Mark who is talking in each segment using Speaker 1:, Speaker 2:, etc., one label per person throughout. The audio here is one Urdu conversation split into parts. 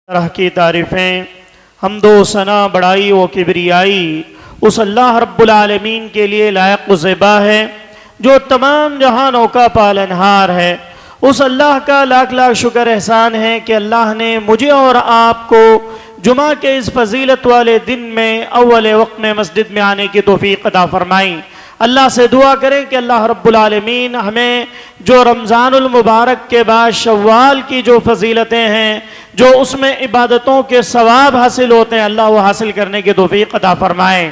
Speaker 1: طرح کی تعریفیں، حمد و ثنا، بڑائی و کبریائی اس اللہ رب العالمین کے لیے لائق و زیبا ہے جو تمام جہانوں کا پالنہار ہے۔ اس اللہ کا لاکھ لاکھ شکر احسان ہے کہ اللہ نے مجھے اور آپ کو جمعہ کے اس فضیلت والے دن میں اول وقت میں مسجد میں آنے کی توفیق عطا فرمائی۔ اللہ سے دعا کریں کہ اللہ رب العالمین ہمیں جو رمضان المبارک کے بعد شوال کی جو فضیلتیں ہیں، جو اس میں عبادتوں کے ثواب حاصل ہوتے ہیں، اللہ وہ حاصل کرنے کی توفیق عطا فرمائیں۔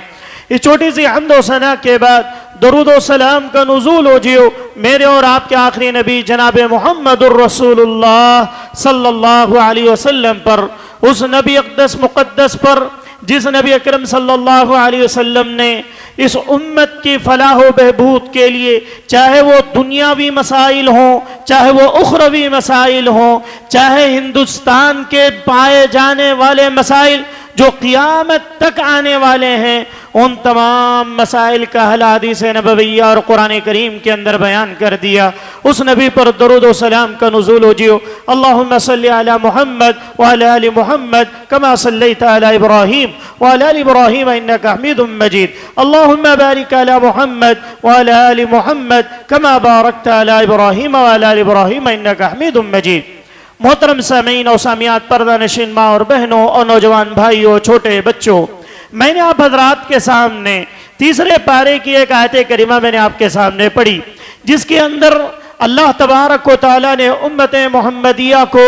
Speaker 1: اس چھوٹی سی حمد و ثنا کے بعد درود و سلام کا نزول ہو جیو میرے اور آپ کے آخری نبی جناب محمد الرسول اللہ صلی اللہ علیہ وسلم پر، اس نبی اقدس مقدس پر جس نبی اکرم صلی اللہ علیہ وسلم نے اس امت کی فلاح و بہبود کے لیے چاہے وہ دنیاوی مسائل ہوں، چاہے وہ اخروی مسائل ہوں، چاہے ہندوستان کے پائے جانے والے مسائل جو قیامت تک آنے والے ہیں، ان تمام مسائل کا حل حدیث نبویہ اور قرآن کریم کے اندر بیان کر دیا۔ اس نبی پر درود و سلام کا نزول ہو جیو۔ اللہم صلی علی محمد وعلی آل محمد کما صلیت علی ابراہیم وعلی آل ابراہیم انکا حمید مجید۔ اللہم بارک علی محمد وعلی آل محمد کما بارکت علی ابراہیم وعلی آل ابراہیم انکا حمید مجید۔ محترم سامعین و سامعات، پردہ نشین ماں اور بہنوں اور نوجوان بھائیوں، چھوٹے بچوں، میں نے آپ حضرات کے سامنے تیسرے پارے کی ایک آیت کریمہ میں نے آپ کے سامنے پڑھی، جس کے اندر اللہ تبارک و تعالیٰ نے امت محمدیہ کو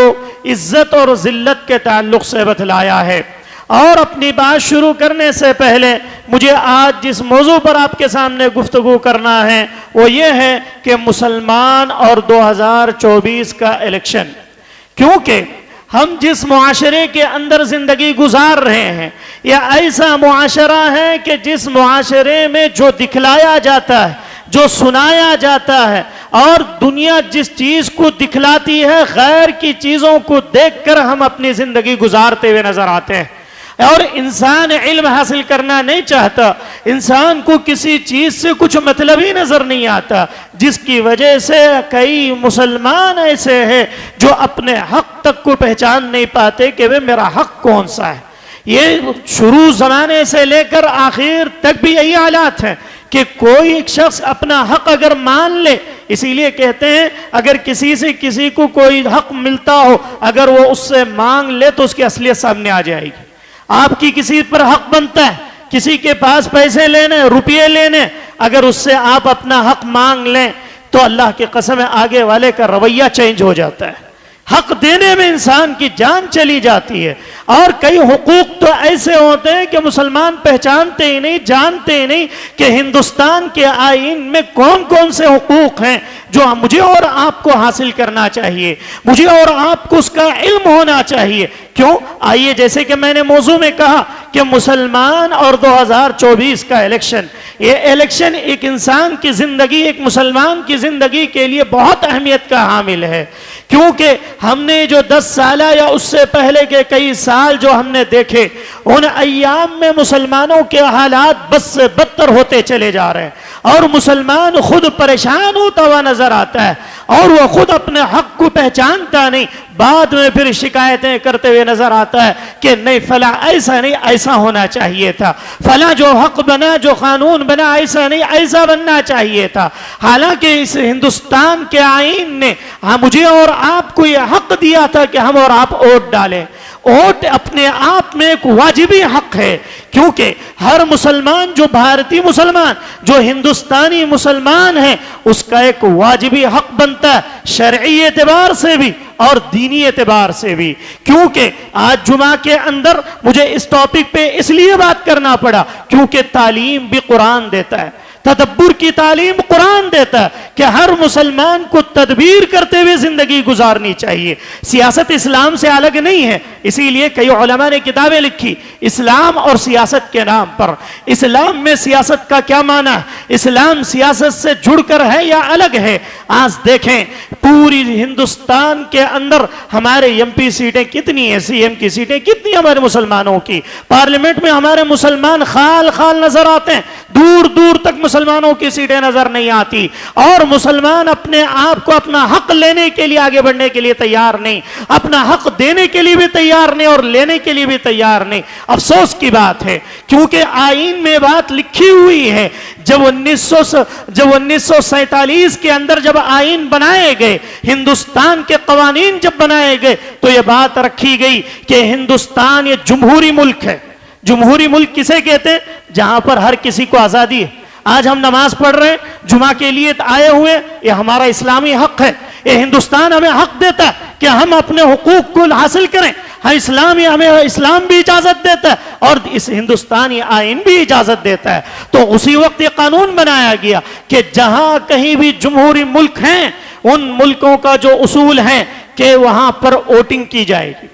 Speaker 1: عزت اور ذلت کے تعلق سے بتلایا ہے۔ اور اپنی بات شروع کرنے سے پہلے مجھے آج جس موضوع پر آپ کے سامنے گفتگو کرنا ہے وہ یہ ہے کہ مسلمان اور 2024 کا الیکشن۔ کیونکہ ہم جس معاشرے کے اندر زندگی گزار رہے ہیں، یہ ایسا معاشرہ ہے کہ جس معاشرے میں جو دکھلایا جاتا ہے، جو سنایا جاتا ہے، اور دنیا جس چیز کو دکھلاتی ہے، غیر کی چیزوں کو دیکھ کر ہم اپنی زندگی گزارتے ہوئے نظر آتے ہیں۔ اور انسان علم حاصل کرنا نہیں چاہتا، انسان کو کسی چیز سے کچھ مطلب ہی نظر نہیں آتا، جس کی وجہ سے کئی مسلمان ایسے ہیں جو اپنے حق تک کو پہچان نہیں پاتے کہ وہ میرا حق کون سا ہے۔ یہ شروع زمانے سے لے کر آخر تک بھی یہی حالات ہیں کہ کوئی ایک شخص اپنا حق اگر مان لے، اسی لیے کہتے ہیں اگر کسی سے کسی کو کوئی حق ملتا ہو، اگر وہ اس سے مانگ لے تو اس کی اصلیت سامنے آ جائے گی۔ آپ کی کسی پر حق بنتا ہے، کسی کے پاس پیسے لینے، روپیے لینے، اگر اس سے آپ اپنا حق مانگ لیں تو اللہ کی قسم ہے آگے والے کا رویہ چینج ہو جاتا ہے۔ حق دینے میں انسان کی جان چلی جاتی ہے۔ اور کئی حقوق تو ایسے ہوتے ہیں کہ مسلمان پہچانتے ہی نہیں، جانتے ہی نہیں کہ ہندوستان کے آئین میں کون کون سے حقوق ہیں جو مجھے اور آپ کو حاصل کرنا چاہیے، مجھے اور آپ کو اس کا علم ہونا چاہیے۔ کیوں؟ آئیے، جیسے کہ میں نے موضوع میں کہا کہ مسلمان اور 2024 کا الیکشن، یہ الیکشن ایک انسان کی زندگی، ایک مسلمان کی زندگی کے لیے بہت اہمیت کا حامل ہے۔ کیونکہ ہم نے جو 10 سالہ یا اس سے پہلے کے کئی سال جو ہم نے دیکھے، ان ایام میں مسلمانوں کے حالات بد سے بدتر ہوتے چلے جا رہے ہیں، اور مسلمان خود پریشان ہوتا ہوا نظر آتا ہے، اور وہ خود اپنے حق کو پہچانتا نہیں، بعد میں پھر شکایتیں کرتے ہوئے نظر آتا ہے کہ نہیں فلاں ایسا نہیں، ایسا ہونا چاہیے تھا، فلاں جو حق بنا، جو قانون بنا، ایسا نہیں، ایسا بننا چاہیے تھا۔ حالانکہ اس ہندوستان کے آئین نے مجھے اور آپ کو یہ حق دیا تھا کہ ہم اور آپ ووٹ ڈالیں۔ ووٹ اپنے آپ میں ایک واجبی حق ہے، کیونکہ ہر مسلمان، جو بھارتی مسلمان، جو ہندوستانی مسلمان ہے، اس کا ایک واجبی حق بنتا ہے، شرعی اعتبار سے بھی اور دینی اعتبار سے بھی۔ کیونکہ آج جمعہ کے اندر مجھے اس ٹاپک پہ اس لیے بات کرنا پڑا کیونکہ تعلیم بھی قرآن دیتا ہے، تدبر کی تعلیم قرآن دیتا ہے کہ ہر مسلمان کو تدبیر کرتے ہوئے زندگی گزارنی چاہیے۔ سیاست اسلام سے الگ نہیں ہے، اسی لیے کئی علماء نے کتابیں لکھی اسلام اور سیاست کے نام پر۔ اسلام میں سیاست کا کیا معنی ہے؟ اسلام سیاست سے جڑ کر ہے یا الگ ہے؟ آج دیکھیں پوری ہندوستان کے اندر ہمارے ایم پی سیٹیں کتنی ہیں، سی ایم کی سیٹیں کتنی ہمارے مسلمانوں کی، پارلیمنٹ میں ہمارے مسلمان خال خال نظر آتے ہیں، دور دور تک مسلمانوں کی سیٹیں نظر نہیں آتی، اور مسلمان اپنے آپ کو اپنا حق لینے کے لیے آگے بڑھنے کے لیے تیار نہیں، اپنا حق دینے کے لیے بھی تیار نہیں اور لینے کے لیے بھی تیار نہیں۔ افسوس کی بات ہے، کیونکہ آئین میں بات لکھی ہوئی ہے۔ جب 1947 کے اندر جب آئین بنائے گئے، ہندوستان کے قوانین جب بنائے گئے، تو یہ بات رکھی گئی کہ ہندوستان یہ جمہوری ملک ہے۔ جمہوری ملک کسے کہتے ہیں؟ جہاں پر ہر کسی کو آزادی ہے۔ آج ہم نماز پڑھ رہے ہیں، جمعہ کے لیے آئے ہوئے، یہ ہمارا اسلامی حق ہے۔ یہ ہندوستان ہمیں حق دیتا ہے کہ ہم اپنے حقوق کو حاصل کریں۔ ہمیں اسلام بھی اجازت دیتا ہے اور اس ہندوستانی آئین بھی اجازت دیتا ہے۔ تو اسی وقت یہ قانون بنایا گیا کہ جہاں کہیں بھی جمہوری ملک ہیں، ان ملکوں کا جو اصول ہے کہ وہاں پر ووٹنگ کی جائے گی۔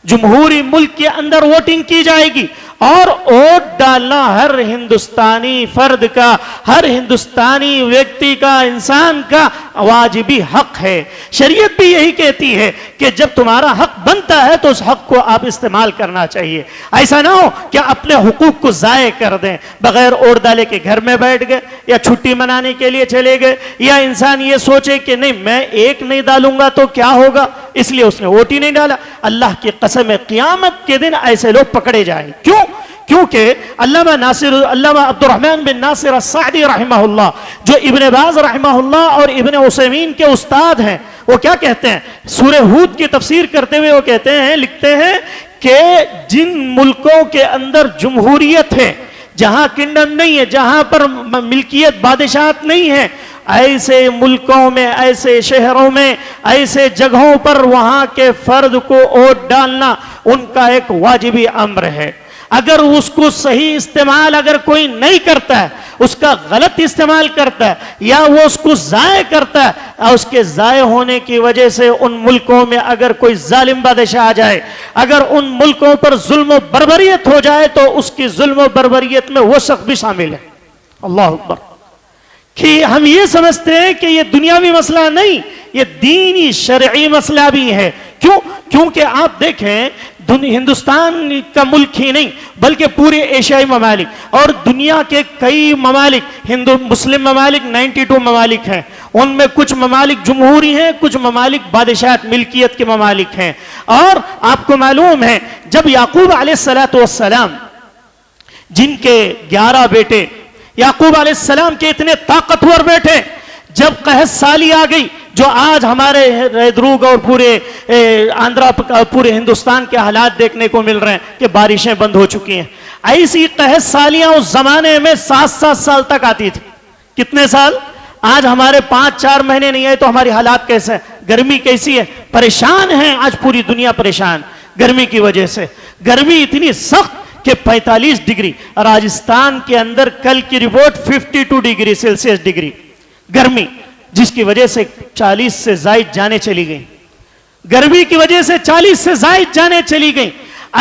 Speaker 1: جمہوری ملک کے اندر ووٹنگ کی جائے گی، اور ووٹ ڈالنا ہر ہندوستانی فرد کا، ہر ہندوستانی ویکتی کا، انسان کا واجبی حق ہے۔ شریعت بھی یہی کہتی ہے کہ جب تمہارا حق بنتا ہے تو اس حق کو آپ استعمال کرنا چاہیے۔ ایسا نہ ہو کہ اپنے حقوق کو ضائع کر دیں، بغیر ووٹ ڈالے کے گھر میں بیٹھ گئے یا چھٹی منانے کے لیے چلے گئے، یا انسان یہ سوچے کہ نہیں میں ایک نہیں ڈالوں گا تو کیا ہوگا، اس لیے اس نے ووٹ ہی نہیں ڈالا۔ اللہ کی قسم ہے قیامت کے دن ایسے لوگ پکڑے جائیں۔ کیوں؟ کیونکہ علامہ عبد الرحمن بن ناصر السعدی رحمہ اللہ، جو ابن باز رحمہ اللہ اور ابن عثیمین کے استاد ہیں، وہ کیا کہتے ہیں؟ سورہ ہود کی تفسیر کرتے ہوئے وہ کہتے ہیں، لکھتے ہیں کہ جن ملکوں کے اندر جمہوریت ہے، جہاں کنڈم نہیں ہے، جہاں پر ملکیت بادشاہت نہیں ہے، ایسے ملکوں میں، ایسے شہروں میں، ایسے جگہوں پر وہاں کے فرد کو ووٹ ڈالنا ان کا ایک واجبی امر ہے۔ اگر اس کو صحیح استعمال اگر کوئی نہیں کرتا ہے، اس کا غلط استعمال کرتا ہے یا وہ اس کو ضائع کرتا ہے، اور اس کے ضائع ہونے کی وجہ سے ان ملکوں میں اگر کوئی ظالم بادشاہ آ جائے، اگر ان ملکوں پر ظلم و بربریت ہو جائے، تو اس کی ظلم و بربریت میں وہ شخص بھی شامل ہے۔ اللہ اکبر۔ کہ ہم یہ سمجھتے ہیں کہ یہ دنیاوی مسئلہ نہیں، یہ دینی شرعی مسئلہ بھی ہے۔ کیوں؟ کیونکہ آپ دیکھیں ہندوستان کا ملک ہی نہیں بلکہ پورے ایشیائی ممالک اور دنیا کے کئی ممالک، مسلم ممالک 92 ممالک ہیں، ان میں کچھ ممالک جمہوری ہیں، کچھ ممالک بادشاہت ملکیت کے ممالک ہیں۔ اور آپ کو معلوم ہے جب یعقوب علیہ السلام جن کے 11 بیٹے، یعقوب علیہ السلام کے اتنے طاقتور بیٹے، جب قحط سالی آ گئی، جو آج ہمارے ریدروگ اور پورے ہندوستان کے حالات دیکھنے کو مل رہے ہیں کہ بارشیں بند ہو چکی ہیں، ایسی قحط سالیاں اس زمانے میں 7 سال تک آتی تھی۔ کتنے سال؟ آج ہمارے 5-4 مہینے نہیں آئے تو ہماری حالات کیسے ہیں؟ گرمی کیسی ہے؟ پریشان ہیں آج پوری دنیا، پریشان گرمی کی وجہ سے۔ گرمی اتنی سخت کہ 45 ڈگری، راجستھان کے اندر کل کی رپورٹ 52 ڈگری سیلسیس ڈگری گرمی، جس کی وجہ سے 40 سے زائد جانیں چلی گئیں۔ گرمی کی وجہ سے 40 سے زائد جانیں چلی گئیں۔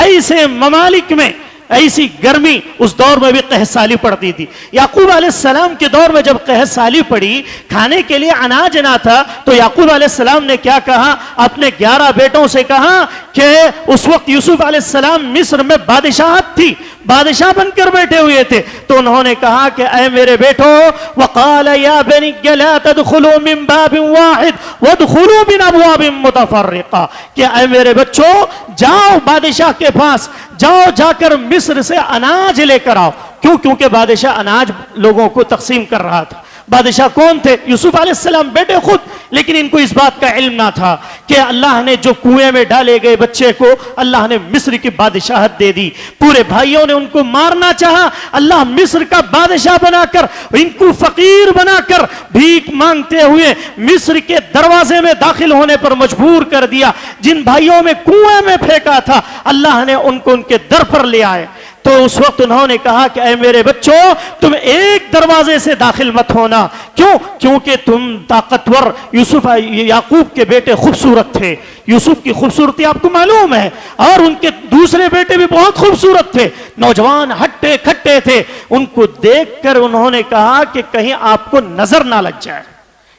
Speaker 1: ایسے ممالک میں ایسی گرمی، اس دور میں بھی قحط سالی پڑتی تھی۔ یعقوب علیہ السلام کے دور میں جب قحط سالی پڑی، کھانے کے لیے اناج نہ تھا، تو یعقوب علیہ السلام نے کیا کہا؟ اپنے 11 بیٹوں سے کہا کہ اس وقت یوسف علیہ السلام مصر میں بادشاہت تھی، بادشاہ بن کر بیٹھے ہوئے تھے، تو انہوں نے کہا کہ اے میرے بیٹو، وقال یا بنی لا تدخلوا من باب واحد وادخلوا من ابواب متفرقہ، کہ اے میرے بچوں جاؤ بادشاہ کے پاس، جاؤ جا کر مصر سے اناج لے کر آؤ۔ کیوں؟ کیونکہ بادشاہ اناج لوگوں کو تقسیم کر رہا تھا۔ بادشاہ کون تھے؟ یوسف علیہ السلام بیٹے خود، لیکن ان کو اس بات کا علم نہ تھا کہ اللہ نے جو کنویں میں ڈالے گئے بچے کو اللہ نے مصر کی بادشاہت دے دی۔ پورے بھائیوں نے ان کو مارنا چاہا، اللہ مصر کا بادشاہ بنا کر ان کو فقیر بنا کر بھیک مانگتے ہوئے مصر کے دروازے میں داخل ہونے پر مجبور کر دیا۔ جن بھائیوں میں کنویں میں پھینکا تھا اللہ نے ان کو ان کے در پر لے آئے۔ تو اس وقت انہوں نے کہا کہ اے میرے بچوں تم ایک دروازے سے داخل مت ہونا۔ کیوں؟ کیونکہ تم طاقتور، یعقوب کے بیٹے خوبصورت تھے، یوسف کی خوبصورتی آپ کو معلوم ہے، اور ان کے دوسرے بیٹے بھی بہت خوبصورت تھے، نوجوان ہٹے کھٹے تھے۔ ان کو دیکھ کر انہوں نے کہا کہ کہیں آپ کو نظر نہ لگ جائے،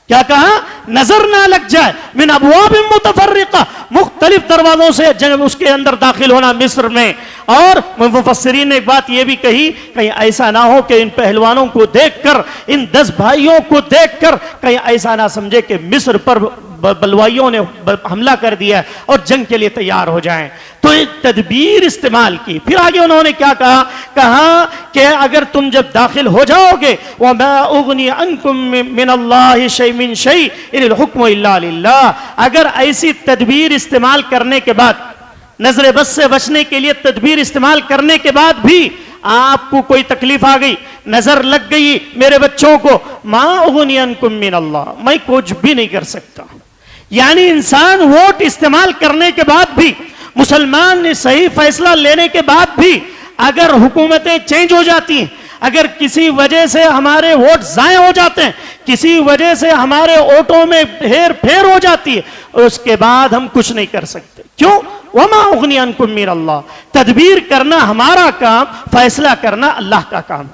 Speaker 1: کیا کہا؟ نظر نہ لگ جائے من ابواب متفرقہ، مختلف دروازوں سے اس کے اندر داخل ہونا مصر میں. اور مفسرین نے ایک بات یہ بھی کہی، کہیں ایسا نہ ہو کہ ان پہلوانوں کو دیکھ کر، ان 10 بھائیوں کو دیکھ کر کہیں ایسا نہ سمجھے کہ مصر پر بلوائیوں نے حملہ کر دیا اور جنگ کے لیے تیار ہو جائیں. تو ایک تدبیر استعمال کی. پھر آگے انہوں نے کیا کہا؟ کہا کہ اگر تم جب داخل ہو جاؤ گے وَمَا أُغْنِي عَنْكُم مِّنَ اللَّهِ شَيْءٍ مِّن شَيْءٍ إِنِ الْحُكْمُ إِلَّا لِلَّهِ. اگر ایسی تدبیر استعمال کرنے کے بعد، نظر بد سے بچنے کے لیے تدبیر استعمال کرنے کے بعد بھی آپ کو کوئی تکلیف آ گئی، نظر لگ گئی میرے بچوں کو، مَا أُغْنِي عَنْكُم مِّنَ اللَّهِ، میں کچھ بھی نہیں کر سکتا. یعنی انسان ووٹ استعمال کرنے کے بعد بھی، مسلمان نے صحیح فیصلہ لینے کے بعد بھی اگر حکومتیں چینج ہو جاتی ہیں، اگر کسی وجہ سے ہمارے ووٹ ضائع ہو جاتے ہیں، کسی وجہ سے ہمارے ووٹوں میں ہیر پھیر ہو جاتی ہے، اس کے بعد ہم کچھ نہیں کر سکتے. کیوں؟ وَمَا أُغْنِي عَنْكُم مِّنَ اللَّهِ. تدبیر کرنا ہمارا کام، فیصلہ کرنا اللہ کا کام.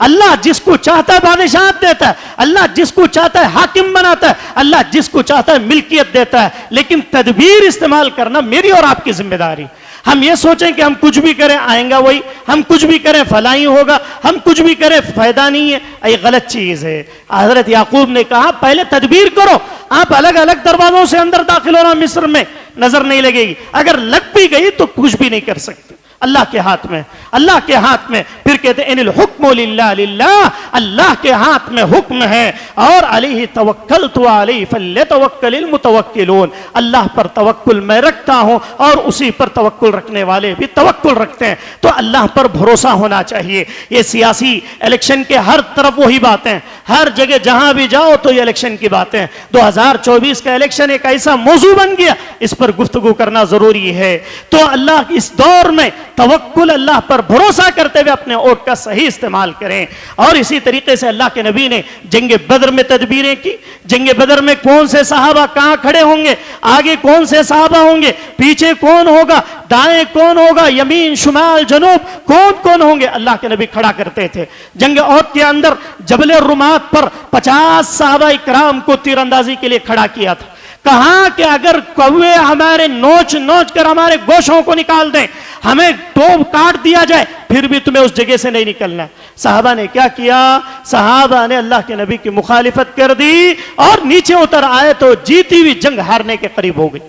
Speaker 1: اللہ جس کو چاہتا ہے بادشاہت دیتا ہے، اللہ جس کو چاہتا ہے حاکم بناتا ہے، اللہ جس کو چاہتا ہے ملکیت دیتا ہے. لیکن تدبیر استعمال کرنا میری اور آپ کی ذمہ داری. ہم یہ سوچیں کہ ہم کچھ بھی کریں آئیں گا وہی، ہم کچھ بھی کریں فلاں ہی ہوگا، ہم کچھ بھی کریں فائدہ نہیں ہے، یہ غلط چیز ہے. حضرت یعقوب نے کہا پہلے تدبیر کرو. آپ الگ الگ دروازوں سے اندر داخل ہونا مصر میں، نظر نہیں لگے گی. اگر لگ بھی گئی تو کچھ بھی نہیں کر سکتے. اللہ کے ہاتھ میں، اللہ کے ہاتھ میں. پھر کہتے ہیں ان الحکم للہ للہ، اللہ کے ہاتھ میں حکم ہے. اور علیہ توکلت وعلیہ فلیتوکل المتوکلون، اللہ پر توکل میں رکھتا ہوں اور اسی پر توکل رکھنے والے بھی توکل رکھتے ہیں. تو اللہ پر بھروسہ ہونا چاہیے. یہ سیاسی الیکشن کے ہر طرف وہی باتیں، ہر جگہ جہاں بھی جاؤ تو یہ الیکشن کی باتیں. 2024 کا الیکشن ایک ایسا موضوع بن گیا، اس پر گفتگو کرنا ضروری ہے. تو اللہ اس دور میں توکل، اللہ پر بھروسہ کرتے ہوئے اپنے ووٹ کا صحیح استعمال کریں. اور اسی طریقے سے اللہ کے نبی نے جنگ بدر میں تدبیریں کی. جنگ بدر میں کون سے صحابہ کہاں کھڑے ہوں گے، آگے کون سے صحابہ ہوں گے، پیچھے کون ہوگا، دائیں کون ہوگا، یمین شمال جنوب کون ہوں گے، اللہ کے نبی کھڑا کرتے تھے. جنگ احد کے اندر جبل الرمات پر 50 صحابہ کرام کو تیر اندازی کے لیے کھڑا کیا تھا. کہاں کہ اگر کوے ہمارے نوچ کر ہمارے گوشوں کو نکال دیں، ہمیں ٹوپ کاٹ دیا جائے، پھر بھی تمہیں اس جگہ سے نہیں نکلنا. صحابہ نے کیا کیا؟ صحابہ نے اللہ کے نبی کی مخالفت کر دی اور نیچے اتر آئے تو جیتی ہوئی جنگ ہارنے کے قریب ہو گئی.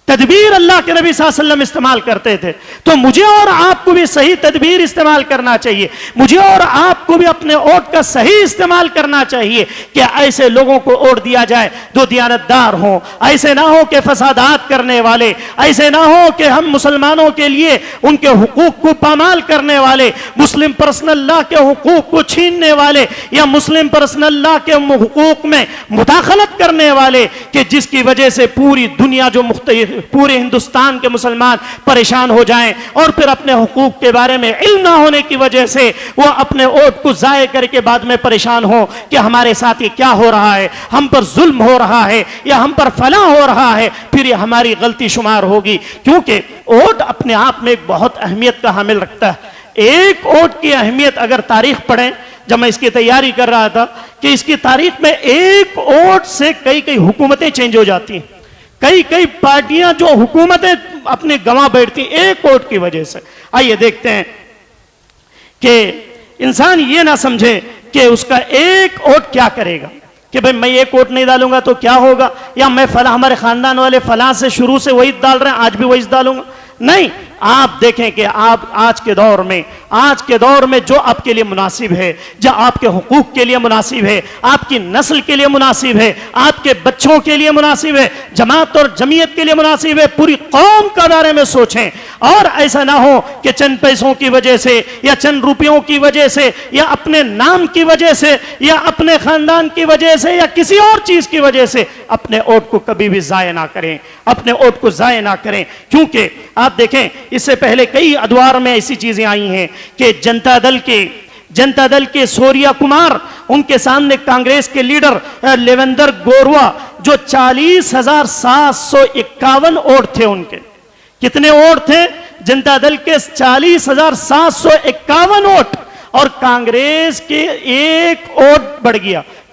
Speaker 1: تدبیر اللہ کے نبی صلی اللہ علیہ وسلم استعمال کرتے تھے. تو مجھے اور آپ کو بھی صحیح تدبیر استعمال کرنا چاہیے. مجھے اور آپ کو بھی اپنے ووٹ کا صحیح استعمال کرنا چاہیے کہ ایسے لوگوں کو ووٹ دیا جائے جو دیانتدار ہوں. ایسے نہ ہو کہ فسادات کرنے والے، ایسے نہ ہو کہ ہم مسلمانوں کے لیے ان کے حقوق کو پامال کرنے والے، مسلم پرسنل لا کے حقوق کو چھیننے والے، یا مسلم پرسنل لا کے حقوق میں مداخلت کرنے والے، کہ جس کی وجہ سے پوری دنیا جو مختلف پورے ہندوستان کے مسلمان پریشان ہو جائیں اور پھر اپنے حقوق کے بارے میں علم نہ ہونے کی وجہ سے وہ اپنے ووٹ کو ضائع کر کے بعد میں پریشان ہو کہ ہمارے ساتھ یہ کیا ہو رہا ہے، ہم پر ظلم ہو رہا ہے یا ہم پر فلاں ہو رہا ہے، پھر یہ ہماری غلطی شمار ہوگی. کیونکہ ووٹ اپنے آپ میں ایک بہت اہمیت کا حامل رکھتا ہے. ایک ووٹ کی اہمیت اگر تاریخ پڑھیں، جب میں اس کی تیاری کر رہا تھا کہ اس کی تاریخ میں ایک ووٹ سے کئی حکومتیں چینج ہو جاتی ہیں، کئی پارٹیاں جو حکومتیں اپنے گنوا بیٹھتی ہیں ایک ووٹ کی وجہ سے. آئیے دیکھتے ہیں کہ انسان یہ نہ سمجھے کہ اس کا ایک ووٹ کیا کرے گا، کہ بھئی میں ایک ووٹ نہیں ڈالوں گا تو کیا ہوگا، یا میں فلاں ہمارے خاندان والے فلاں سے شروع سے وہی ڈال رہے ہیں آج بھی وہی ڈالوں گا. نہیں، آپ دیکھیں کہ آپ آج کے دور میں جو آپ کے لیے مناسب ہے، جو آپ کے حقوق کے لیے مناسب ہے، آپ کی نسل کے لیے مناسب ہے، آپ کے بچوں کے لیے مناسب ہے، جماعت اور جمعیت کے لیے مناسب ہے، پوری قوم کے بارے میں سوچیں. اور ایسا نہ ہو کہ چند پیسوں کی وجہ سے یا چند روپیوں کی وجہ سے یا اپنے نام کی وجہ سے یا اپنے خاندان کی وجہ سے یا کسی اور چیز کی وجہ سے اپنے ووٹ کو کبھی بھی ضائع نہ کریں، اپنے ووٹ کو ضائع نہ کریں. کیونکہ آپ دیکھیں اس سے پہلے کئی ادوار میں ایسی چیزیں آئی ہیں کہ جنتا دل کے سوریا کمار، ان کے سامنے کانگریس کے لیڈر لیوندر گوروا جو 40,751 ووٹ تھے، ان کے کتنے ووٹ تھے؟ جنتا دل کے 40,751 ووٹ اور کانگریس کے ایک ووٹ بڑھ گیا.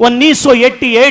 Speaker 1: 1988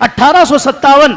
Speaker 1: 1857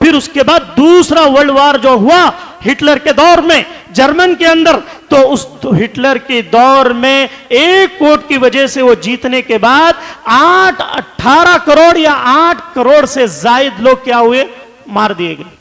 Speaker 1: پھر اس کے بعد دوسرا ورلڈ وار جو ہوا ہٹلر کے دور میں جرمن کے اندر، تو اس ہٹلر کے دور میں ایک ووٹ کی وجہ سے وہ جیتنے کے بعد 18 کروڑ یا 8 کروڑ سے زائد لوگ کیا ہوئے؟ مار دیے گئے۔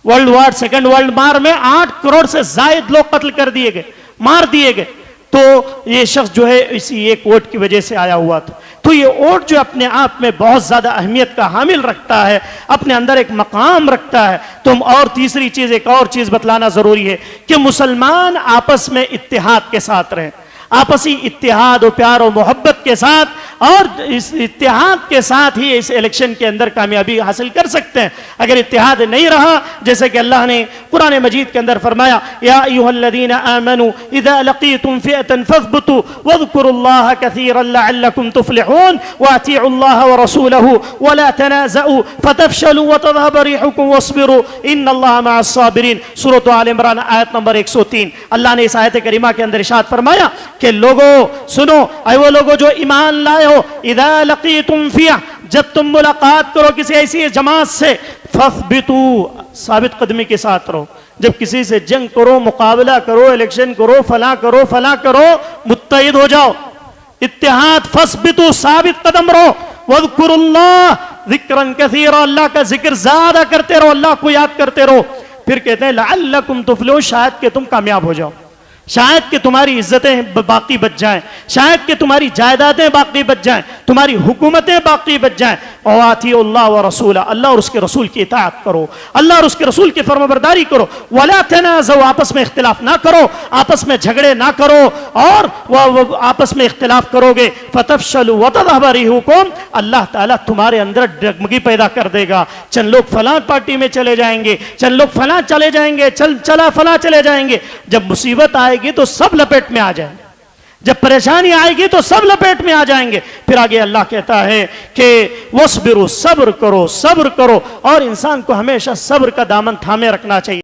Speaker 1: World war, second world war میں 8 کروڑ سے زائد لوگ قتل کر دیے گئے، مار دیے گئے۔ تو یہ شخص جو ہے اسی ایک ووٹ کی وجہ سے آیا ہوا تھا۔ تو یہ ووٹ جو اپنے آپ میں بہت زیادہ اہمیت کا حامل رکھتا ہے، اپنے اندر ایک مقام رکھتا ہے۔ تو اور تیسری چیز، ایک اور چیز بتلانا ضروری ہے کہ مسلمان آپس میں اتحاد کے ساتھ رہیں، آپسی اتحاد و پیار و محبت کے ساتھ، اور اس اتحاد کے ساتھ ہی اس الیکشن کے اندر کامیابی حاصل کر سکتے ہیں۔ اگر اتحاد نہیں رہا، جیسے کہ اللہ نے قرآن مجید کے اندر فرمایا یا ایھا الذین آمنوا اذا لقیتم فئۃ فاثبتوا واذکروا اللہ کثیرا لعلکم تفلحون واطیعوا اللہ ورسولہ ولا تنازعوا فتفشلوا وتذهب ريحكم واصبروا ان اللہ مع الصابرین۔ سورۃ آل عمران آیت نمبر 103۔ اللہ نے اس آیت کریمہ کے اندر ارشاد فرمایا کہ لوگو سنو، اے وہ لوگو جو ایمان لائے ہو، اذا لقیتم فیہ، جب تم ملاقات کرو کسی ایسی جماعت سے، فاثبتوا، ثابت قدمی کے ساتھ رہو۔ جب کسی سے جنگ کرو، مقابلہ کرو، الیکشن کرو، فلاں کرو، فلاں کرو، متحد ہو جاؤ، اتحاد، فاثبتوا، ثابت قدم رہو، واذکروا اللہ ذکرا کثیرا، اللہ کا ذکر زیادہ کرتے رہو، اللہ کو یاد کرتے رہو۔ پھر کہتے ہیں لعلکم تفلحون، شاید کہ تم کامیاب ہو جاؤ، شاید کہ تمہاری عزتیں باقی بچ جائیں، شاید کہ تمہاری جائیدادیں باقی بچ جائیں، تمہاری حکومتیں باقی بچ جائیں۔ وَأَطِيعُوا اللَّهَ وَرَسُولَهُ، اللہ اور اس کے رسول کی اطاعت کرو، اللہ اور اس کے رسول کی فرمانبرداری کرو۔ وَلَا تَنَازَعُوا، آپس میں اختلاف نہ کرو، آپس میں جھگڑے نہ کرو، اور آپس میں اختلاف کرو گے فَتَفْشَلُوا وَتَذْهَبَ رِيحُكُمْ، اللہ تعالیٰ تمہارے اندر ڈگمگی پیدا کر دے گا۔ چند لوگ فلاں پارٹی میں چلے جائیں گے، چند لوگ فلاں چلے جائیں گے، چلا فلاں چلے جائیں گے۔ جب مصیبت آئے گی تو سب لپیٹ میں آ جائیں گے، جب پریشانی آئے گی تو سب لپیٹ میں آ جائیں گے۔ پھر آگے اللہ کہتا ہے کہ وَاصْبِرُوا، صبر کرو، صبر کرو، اور انسان کو ہمیشہ صبر کا دامن تھامے رکھنا چاہیے۔